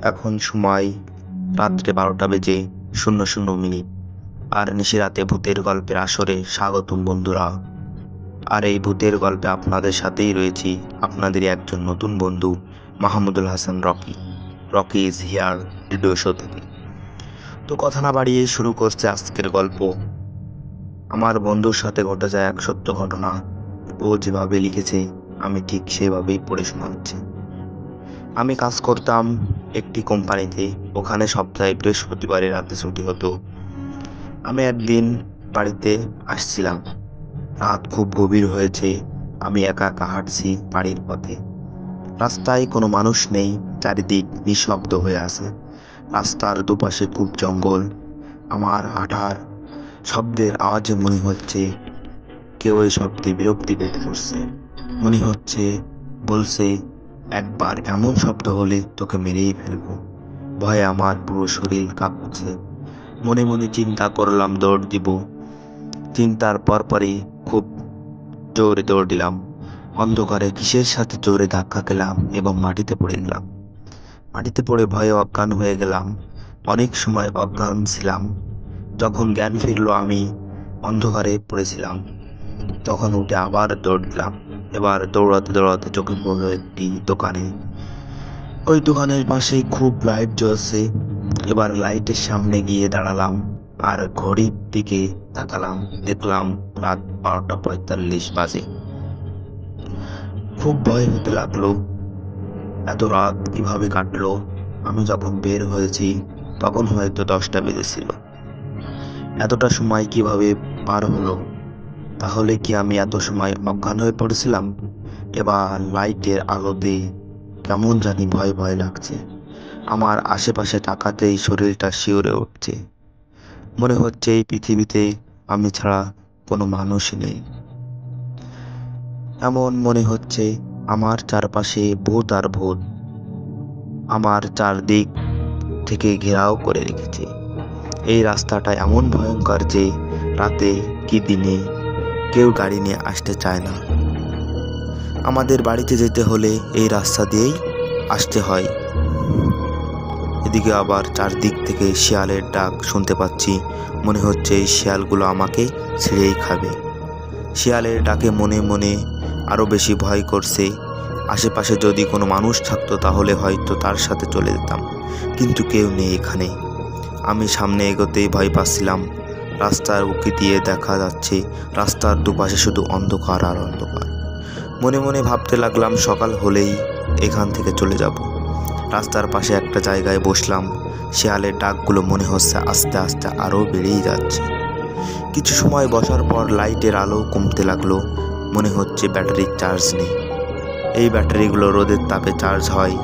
এখন সময় রাত্রে 12টা বেজে 00 মিনিট। আর নিশিরাতে ভূতের গল্পের আসরে স্বাগতম বন্ধুরা। আর এই ভূতের গল্পে আপনাদের সাথেই রয়েছি আপনাদেরই একজন নতুন বন্ধু Mahmudul Hasan Rocky. Rocky is here radio show থেকে। তো কথা না বাড়িয়ে শুরু করছে আজকের গল্প। আমার বন্ধুর সাথে ঘটে যায় এক সত্য ঘটনা। ও যেভাবে লিখেছে আমি ঠিক সেভাবেই পড়ে শোনাচ্ছি। আমি কাজ করতাম একটি কোম্পানিতে। ওখানে সপ্তাহে বৃহস্পতিবারে রাতে ছুটি হতো। আমি একদিন বাড়িতে আসছিলাম। রাত খুব গভীর হয়েছে। আমি একা একা হাঁটছি বাড়ির পথে। রাস্তায় কোনো মানুষ নেই, চারিদিক নিঃশব্দ হয়ে আছে। রাস্তার দুপাশে খুব জঙ্গল। আমার হাঁটার শব্দের আওয়াজে মনে হচ্ছে কেউ এই শব্দে বিরক্তি বোধ করছে। মনে হচ্ছে বলছে, একবার এমন শব্দ হলে তোকে মেরেই ফেলবো। ভয়ে আমার পুরো শরীর কাঁপছে। মনে মনে চিন্তা করলাম দৌড় দিব। চিন্তার পরপরই খুব জোরে দৌড় দিলাম। অন্ধকারে কিসের সাথে জোরে ধাক্কা খেলাম এবং মাটিতে পড়ে গেলাম। মাটিতে পড়ে ভয়ে অজ্ঞান হয়ে গেলাম। অনেক সময় অজ্ঞান ছিলাম। যখন জ্ঞান ফিরলো আমি অন্ধকারে পড়েছিলাম। তখন উঠে আবার দৌড় দিলাম। এবার দৌড়াতে দৌড়াতে চোখে পড়লো একটি দোকানে। ওই দোকানের পাশে খুব লাইট জ্বলছে। এবার লাইটের সামনে গিয়ে দাঁড়ালাম আর ঘড়ির দিকে তাকালাম। দেখলাম রাত 12:45 বাজে। খুব ভয় হতে লাগলো। এত রাত কিভাবে কাটলো? আমি যখন বের হয়েছি তখন হয়তো 10টা বেজেছিল। এতটা সময় কিভাবে পার হলো? তাহলে কি আমি এত সময় অজ্ঞান হয়ে পড়েছিলাম? এবার লাইটের আলোতে কেমন জানি ভয় ভয় লাগছে। আমার আশেপাশে তাকাতেই শরীরটা শিউরে উঠছে। মনে হচ্ছে এই পৃথিবীতে আমি ছাড়া কোনো মানুষই নেই। এমন মনে হচ্ছে আমার চারপাশে ভূত আর ভূত আমার চারদিক থেকে ঘেরাও করে রেখেছে। এই রাস্তাটা এমন ভয়ঙ্কর যে রাতে কি দিনে কেউ গাড়ি নিয়ে আসতে চায় না। আমাদের বাড়িতে যেতে হলে এই রাস্তা দিয়েই আসতে হয়। এদিকে আবার চারদিক থেকে শিয়ালের ডাক শুনতে পাচ্ছি। মনে হচ্ছে এই শিয়ালগুলো আমাকে ছিঁড়েই খাবে। শিয়ালের ডাকে মনে মনে আরো বেশি ভয় করছে। আশেপাশে যদি কোনো মানুষ থাকতো তাহলে হয়তো তার সাথে চলে যেতাম, কিন্তু কেউ নেই এখানে। আমি সামনে এগোতেই ভয় পাচ্ছিলাম। রাস্তার উঁকি দিয়ে দেখা যাচ্ছে রাস্তার দুপাশে শুধু অন্ধকার আর অন্ধকার। মনে মনে ভাবতে লাগলাম সকাল হলেই এখান থেকে চলে যাব। রাস্তার পাশে একটা জায়গায় বসলাম। শিয়ালের ডাকগুলো মনে হচ্ছে আস্তে আস্তে আরও বেড়েই যাচ্ছে। কিছু সময় বসার পর লাইটের আলো কমতে লাগলো। মনে হচ্ছে ব্যাটারির চার্জ নেই। এই ব্যাটারিগুলো রোদের তাপে চার্জ হয়।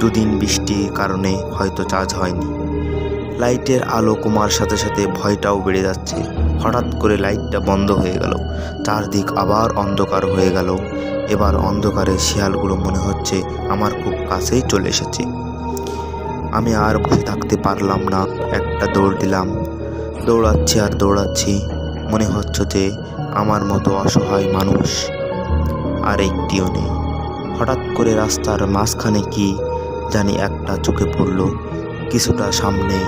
দুদিন বৃষ্টির কারণে হয়তো চার্জ হয়নি। লাইটের আলো কমার সাথে সাথে ভয়টাও বেড়ে যাচ্ছে। হঠাৎ করে লাইটটা বন্ধ হয়ে গেল। চারদিক আবার অন্ধকার হয়ে গেল। এবার অন্ধকারে শিয়ালগুলো মনে হচ্ছে আমার খুব কাছেই চলে এসেছে। আমি আর বসে থাকতে পারলাম না। একটা দৌড় দিলাম। দৌড়াচ্ছি আর দৌড়াচ্ছি। মনে হচ্ছে যে আমার মতো অসহায় মানুষ আর একটিও নেই। হঠাৎ করে রাস্তার মাঝখানে কি জানি একটা চোখে পড়ল। কিছুটা সামনে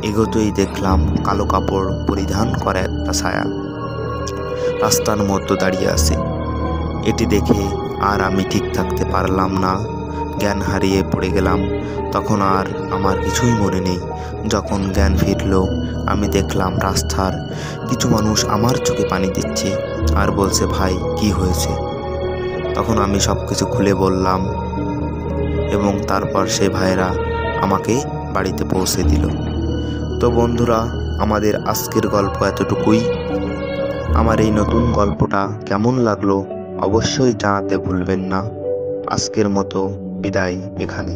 এগোতেই দেখলাম কালো কাপড় পরিধান করা একটা ছায়া রাস্তার মধ্যে দাঁড়িয়ে আছে। এটি দেখে আর আমি ঠিক থাকতে পারলাম না। জ্ঞান হারিয়ে পড়ে গেলাম। তখন আর আমার কিছুই মনে নেই। যখন জ্ঞান ফিরল আমি দেখলাম রাস্তার কিছু মানুষ আমার চোখে পানি দিচ্ছে আর বলছে, ভাই কি হয়েছে? তখন আমি সব কিছু খুলে বললাম এবং তারপর সে ভাইরা আমাকে বাড়িতে পৌঁছে দিল। তো বন্ধুরা, আমাদের আজকের গল্প এতটুকুই। আমার এই নতুন গল্পটা কেমন লাগলো অবশ্যই জানাতে ভুলবেন না। আজকের মতো বিদায় এখানে।